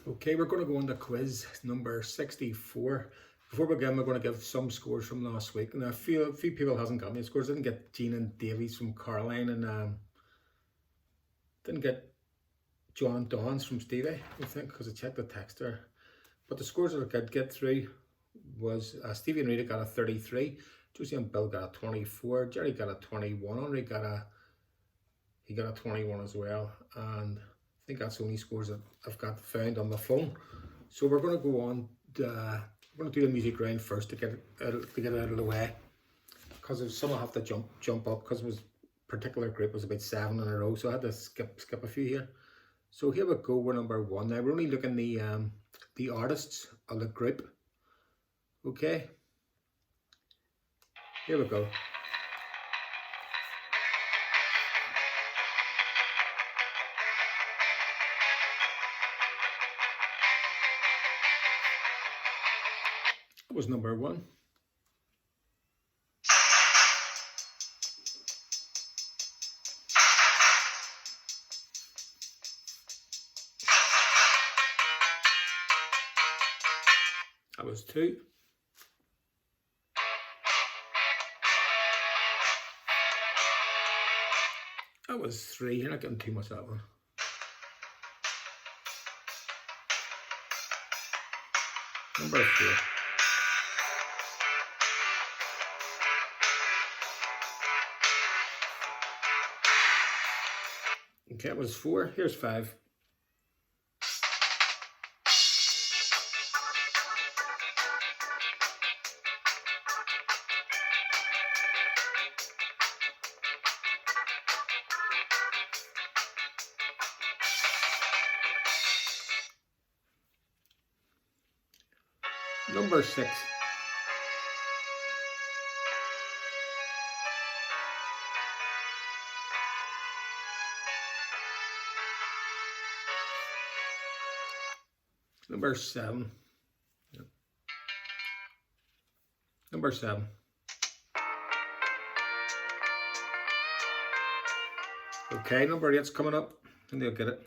Okay, we're going to go on to quiz number 64. Before we begin, we're going to give some scores from last week. Now, a few people hasn't got any scores. Didn't get Jean and Davies from Caroline, and didn't get John Dawns from Stevie, I think, because I checked the text there. But the scores that I could get through was Stevie and Rita got a 33, Josie and Bill got a 24, Jerry got a 21, Henry got a 21 as well, and I think that's the only scores that I've got found on the phone. So we're going to go on. We're going to do the music round first to get it out of the way, because some will have to jump up because it was particular group was about 7 in a row, so I had to skip a few here. So here we go. We're number 1 now. We're only looking the artists of the group. Okay. Here we go. That was number 1. That was 2. That was 3. You're not getting too much of that one. Number 4. Okay, that was 4. Here's 5. Number 6. Number 7. Yep. Number 7. Okay, number 8's coming up, and they'll get it.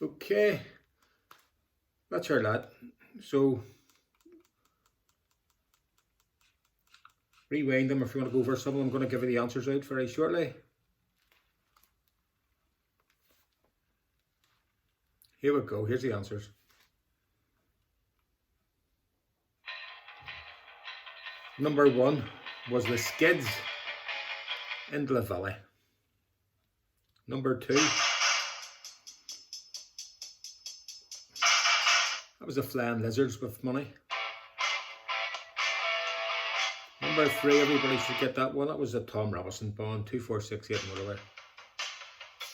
Okay, that's our lad. So rewind them if you want to go over some of them. I'm going to give you the answers out very shortly. Here we go. Here's the answers. Number 1 was the Skids, Into the Valley. Number 2, that was the Flying Lizards with Money. Number 3, everybody should get that one. That was the Tom Robinson Band, 2468 Motorway.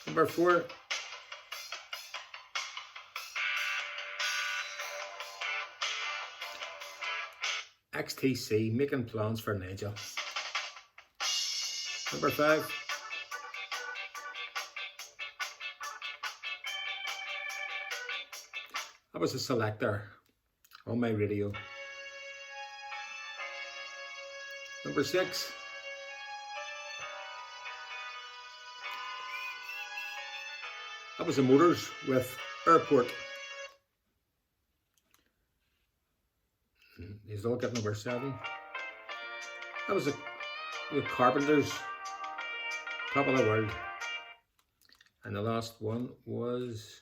Number 4, XTC, Making Plans for Nigel. Number 5, that was a Selector, On My Radio. Number 6, that was the Motors with Airport. He's all got number 7. That was the Carpenters, Top of the World. And the last one was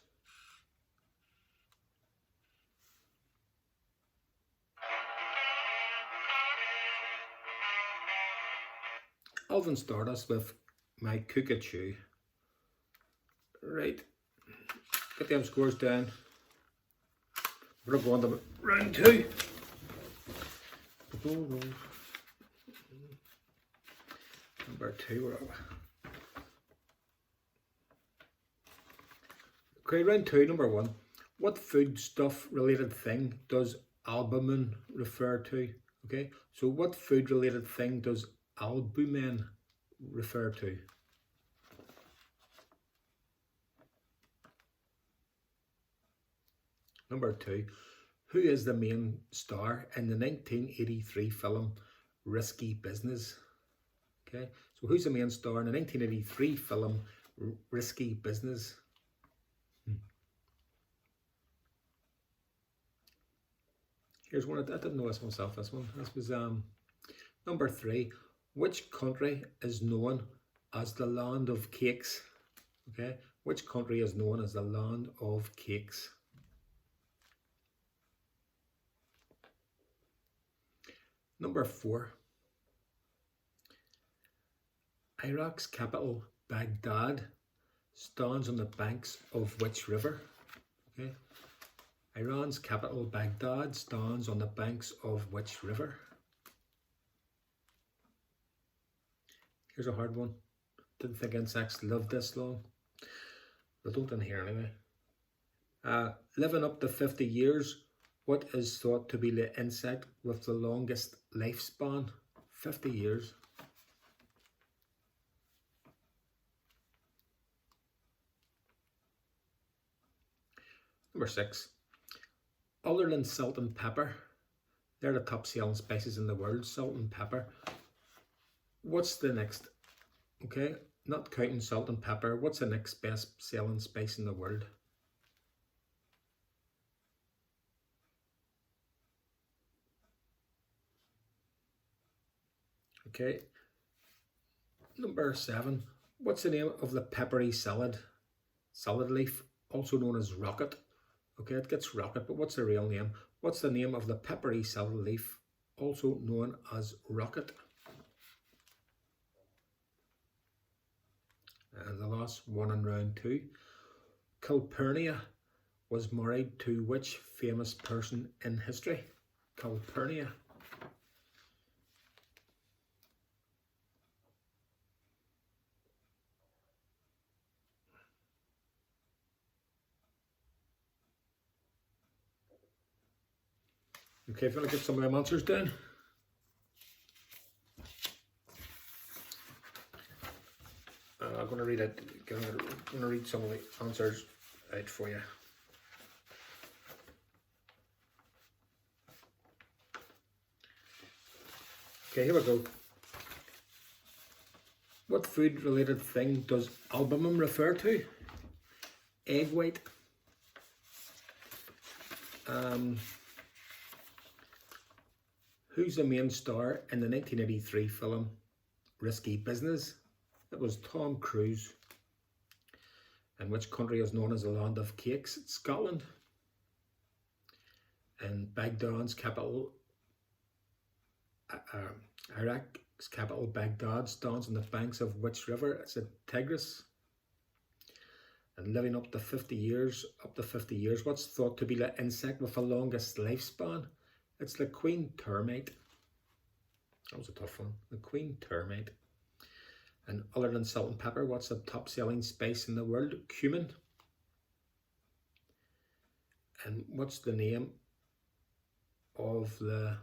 Alvin Stardust with My Cuckoo. Right, get them scores down. We're going to go on to round 2. Number 2, we're up. Okay, round 2, number 1. What foodstuff related thing does albumin refer to? Okay, so what food related thing does albumin refer to? Number 2. Who is the main star in the 1983 film Risky Business? Okay, so who's the main star in the 1983 film Risky Business? Here's one, I didn't know this myself, this one. This was number 3. Which country is known as the land of cakes? Okay, which country is known as the land of cakes? Number 4. Iraq's capital, Baghdad, stands on the banks of which river? Okay. Iran's capital, Baghdad, stands on the banks of which river? Here's a hard one. Didn't think insects lived this long. They don't in here anyway. Living up to 50 years, what is thought to be the insect with the longest lifespan? 50 years. Number 6. Other than salt and pepper, they're the top selling spices in the world, salt and pepper. What's the next? Okay, not counting salt and pepper, what's the next best selling spice in the world? Okay, number 7. What's the name of the peppery salad leaf, also known as rocket? Okay, it gets rocket, but what's the real name? What's the name of the peppery salad leaf, also known as rocket? And the last one in round 2. Calpurnia was married to which famous person in history? Calpurnia. Okay, if you want to get some of them answers down. I'm going to read it. I'm going to read some of the answers out for you. Okay, here we go. What food-related thing does albumin refer to? Egg white. Who's the main star in the 1983 film Risky Business? It was Tom Cruise. And which country is known as the land of cakes? It's Scotland. And Baghdad's capital, Iraq's capital, Baghdad, stands on the banks of which river? It's the Tigris. And living up to 50 years, what's thought to be the insect with the longest lifespan? It's the queen termite. That was a tough one. The queen termite. And other than salt and pepper, what's the top selling spice in the world? Cumin. And what's the name of the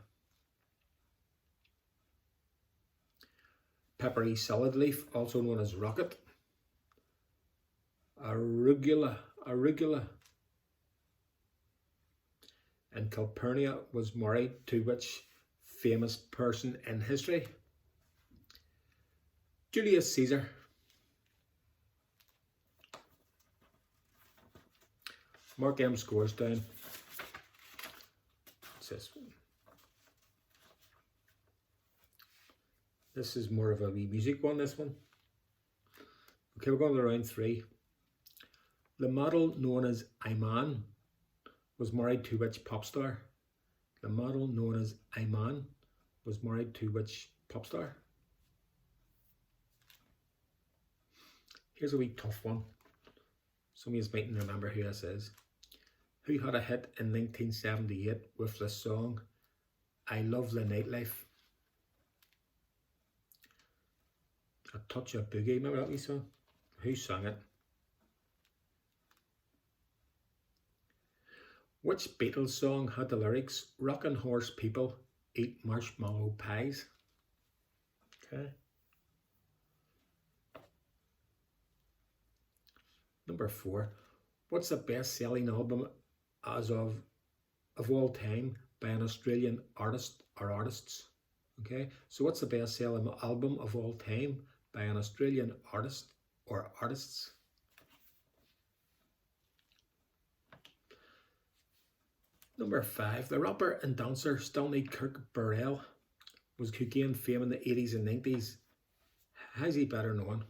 peppery salad leaf, also known as rocket? Arugula. And Calpurnia was married to which famous person in history? Julius Caesar. Mark M scores down. This is more of a wee music one, this one. Okay, we're going to round 3. The model known as Iman was married to which pop star? The model known as Iman was married to which pop star? Here's a wee tough one. Some of you mightn't remember who this is. Who had a hit in 1978 with the song I Love the Nightlife? A Touch of Boogie, remember that wee song? Who sang it? Which Beatles song had the lyrics, Rockin' Horse People Eat Marshmallow Pies? Okay. Number 4. What's the best-selling album as of of all time by an Australian artist or artists. Okay, so what's the best selling album of all time by an Australian artist or artists? Number 5, the rapper and dancer Stanley Kirk Burrell who gained fame in the 80s and 90s. How's he better known?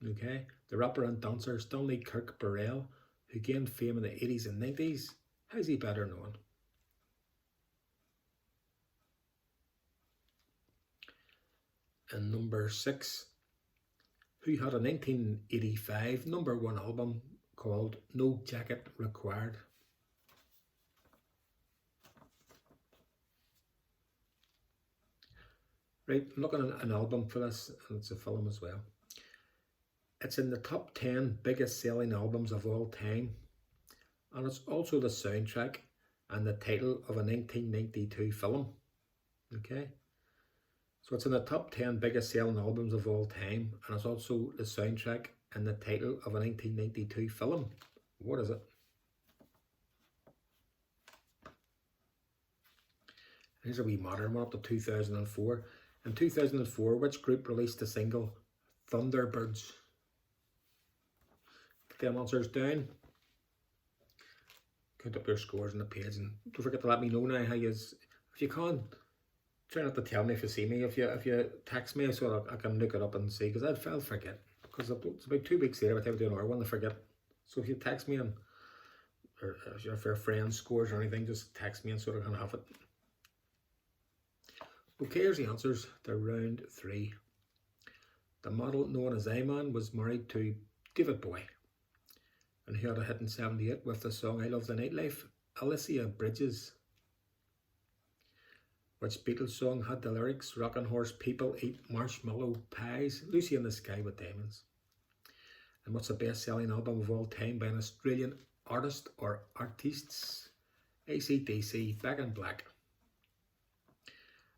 Okay, the rapper and dancer Stanley Kirk Burrell, who gained fame in the 80s and 90s. How's he better known? And number 6, who had a 1985 #1 album called No Jacket Required. Right, I'm looking at an album for this, and it's a film as well. It's in the top 10 biggest selling albums of all time, and it's also the soundtrack and the title of a 1992 film. Okay, so it's in the top 10 biggest selling albums of all time, and it's also the soundtrack and the title of a 1992 film. What is it? Here's a wee modern one up to 2004. In 2004, which group released the single Thunderbirds? Get them answers down. Count up your scores on the page, and don't forget to let me know now how you, if you can, try not to tell me if you see me, if you text me so that I can look it up and see, because I'll forget, because it's about 2 weeks later by the time I do another one, I forget. So if you text me, and or if your friend scores or anything, just text me and so I can have it. Okay, here's the answers to round 3. The model known as A-Man was married to David Bowie, and he had a hit in 78 with the song I Love the Nightlife. Alicia Bridges. Which Beatles song had the lyrics Rockin' Horse People Eat Marshmallow Pies? Lucy in the Sky with Diamonds. And what's the best selling album of all time by an Australian artist or artists? AC/DC, Back in Black.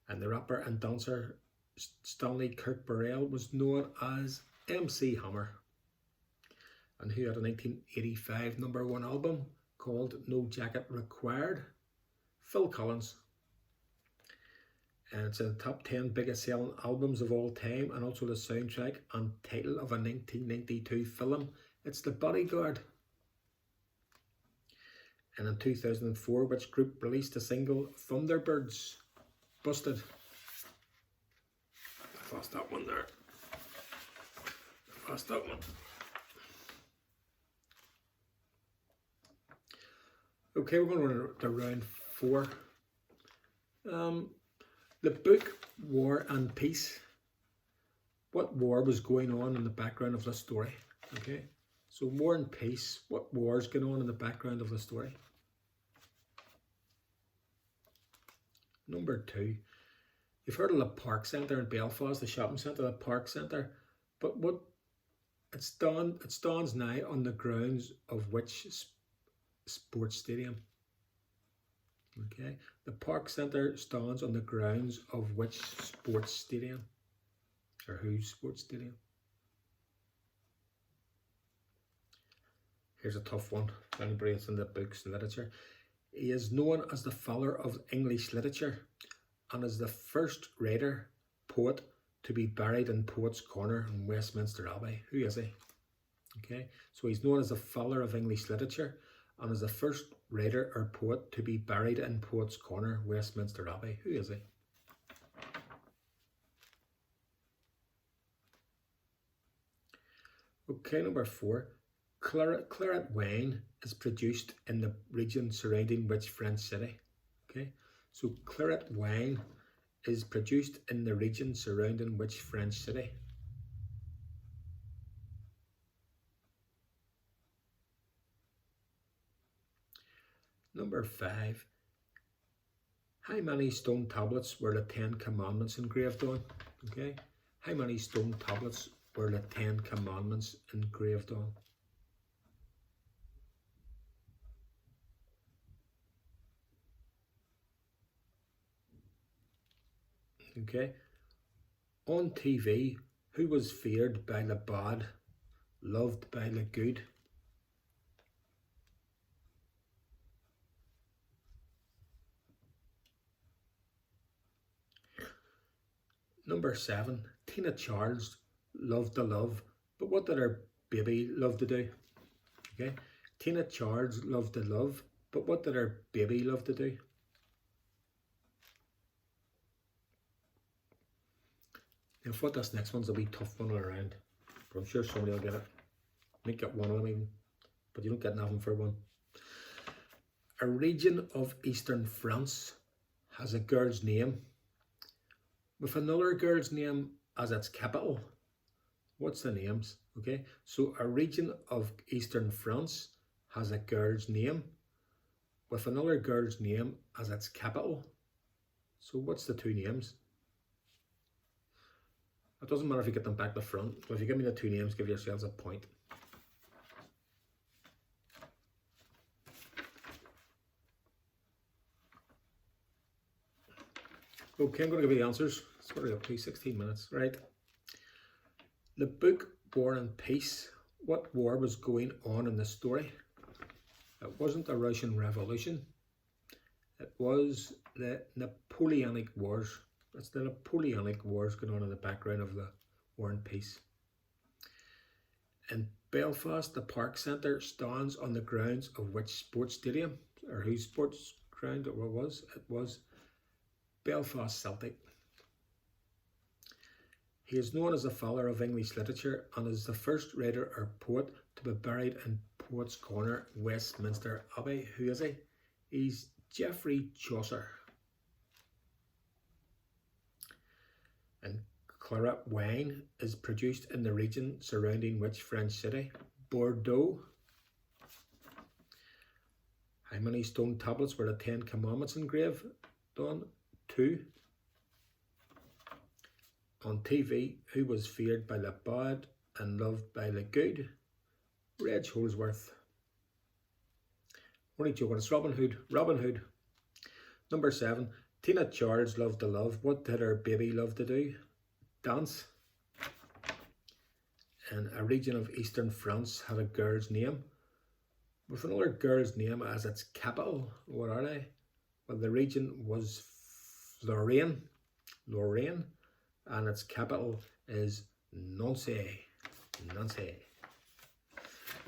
And the rapper and dancer Stanley Kirk Burrell was known as MC Hammer, and who had a 1985 #1 album called No Jacket Required? Phil Collins. And it's in the top 10 biggest selling albums of all time, and also the soundtrack and title of a 1992 film. It's The Bodyguard. And in 2004, which group released the single Thunderbirds? Busted. I lost that one there. I lost that one. Okay, we're going to round 4. The book War and Peace. What war was going on in the background of the story? Okay, so War and Peace. What war is going on in the background of the story? Number 2, you've heard of the Park Centre in Belfast, the shopping centre, the Park Centre, but what it stands now on the grounds of which sports stadium? Okay, the Park Centre stands on the grounds of which sports stadium, or whose sports stadium? Here's a tough one. Anybody that's in the books and literature. He is known as the father of English literature and is the first writer, poet to be buried in Poets' Corner in Westminster Abbey. Who is he? Okay, so he's known as the father of English literature and is the first writer or poet to be buried in Poets' Corner, Westminster Abbey. Who is he? Okay, number 4. Claret wine is produced in the region surrounding which French city? Okay, so claret wine is produced in the region surrounding which French city? Number 5. How many stone tablets were the 10 Commandments engraved on? Okay, how many stone tablets were the 10 Commandments engraved on? Okay, on TV, who was feared by the bad, loved by the good? Number 7, Tina Charles loved to love, but what did her baby love to do? Okay, Tina Charles loved to love, but what did her baby love to do? Now, I thought this next one's a wee tough one around, but I'm sure somebody will get it. Might get one of them even, but you don't get nothing for one. A region of eastern France has a girl's name with another girl's name as its capital. What's the names? Okay, so a region of eastern France has a girl's name with another girl's name as its capital. So what's the two names? It doesn't matter if you get them back to front. So if you give me the two names, give yourselves a point. Okay, I'm going to give you the answers. It's going to be 16 minutes, right? The book War and Peace. What war was going on in the story? It wasn't the Russian Revolution. It was the Napoleonic Wars. It's the Napoleonic Wars going on in the background of the War and Peace. In Belfast, the Park Centre stands on the grounds of which sports stadium? Or whose sports ground it was? It was Belfast Celtic. He is known as the father of English literature and is the first writer or poet to be buried in Poets' Corner, Westminster Abbey. Who is he? He's Geoffrey Chaucer. And claret wine is produced in the region surrounding which French city? Bordeaux. How many stone tablets were the 10 Commandments engraved on? 2. On TV, who was feared by the bad and loved by the good? Reg Holsworth. Only joking, it's Robin Hood. Robin Hood. Number 7, Tina Charles loved to love. What did her baby love to do? Dance. And a region of eastern France had a girl's name with another girl's name as its capital. What are they? Well, the region was Lorraine, and its capital is Nancy.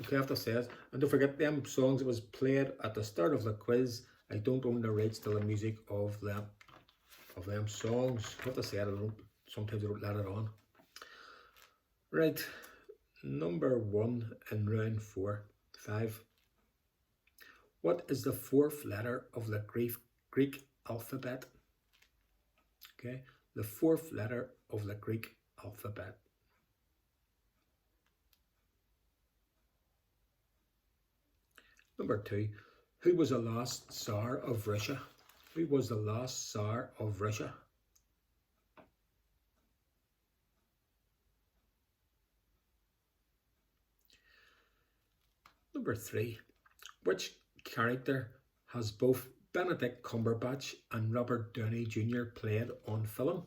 Okay, I have to say it. And don't forget them songs that was played at the start of the quiz. I don't own the rights to the music of them songs. I have to say it. Sometimes I don't let it on. Right, number 1 in round 5. What is the 4th letter of the Greek alphabet? Okay, the 4th letter of the Greek alphabet. Number 2, who was the last Tsar of Russia? Who was the last Tsar of Russia? Number 3, which character has both Benedict Cumberbatch and Robert Downey Jr. played on film?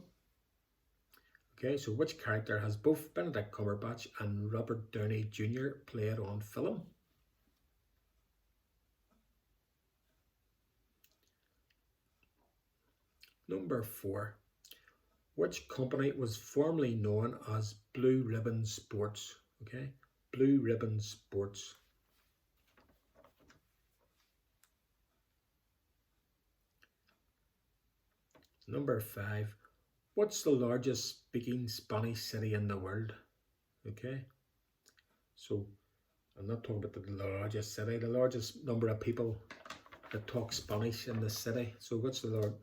Okay, so which character has both Benedict Cumberbatch and Robert Downey Jr. played on film? Number 4, which company was formerly known as Blue Ribbon Sports? Okay, Blue Ribbon Sports. Number 5, what's the largest speaking Spanish city in the world? Okay, so I'm not talking about the largest city, the largest number of people that talk Spanish in the city. So what's the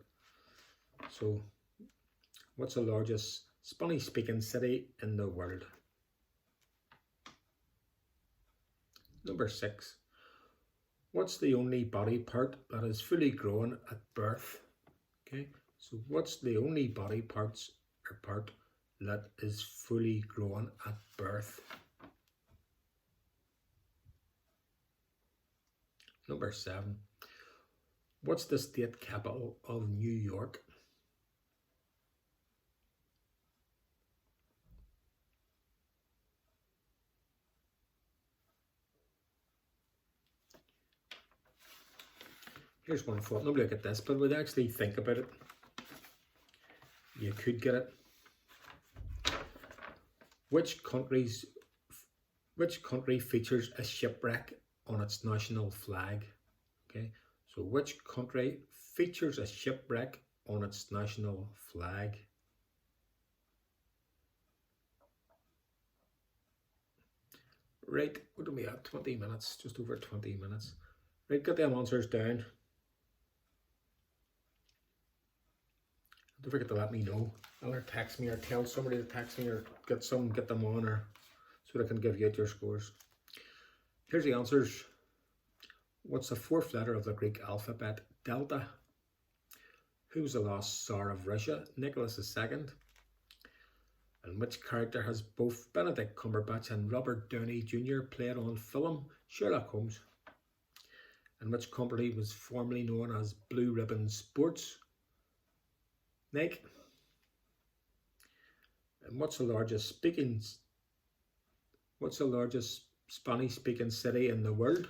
largest Spanish speaking city in the world? Number 6, what's the only body part that is fully grown at birth? Okay, so what's the only body part that is fully grown at birth? Number 7, what's the state capital of New York? Here's one thought. Nobody will get this, but would actually think about it. You could get it. Which country features a shipwreck on its national flag? Okay, so which country features a shipwreck on its national flag? Right, what do we have? 20 minutes, just over 20 minutes. Right, get them answers down. Don't forget to let me know. Either text me or tell somebody to text me or get them on, or so I can give you out your scores. Here's the answers. What's the fourth letter of the Greek alphabet? Delta. Who was the last Tsar of Russia? Nicholas II. And which character has both Benedict Cumberbatch and Robert Downey Jr. played on film? Sherlock Holmes. And which company was formerly known as Blue Ribbon Sports? Nike. And what's the largest Spanish-speaking city in the world?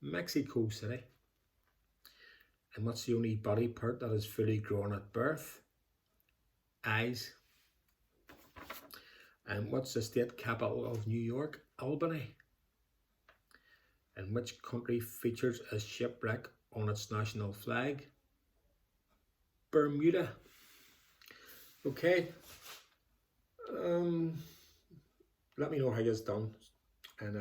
Mexico City. And what's the only body part that is fully grown at birth? Eyes. And what's the state capital of New York? Albany. And which country features a shipwreck on its national flag? Bermuda. Okay. Let me know how you've done, and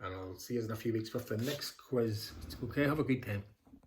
I'll see you in a few weeks with the next quiz. Okay, have a good time.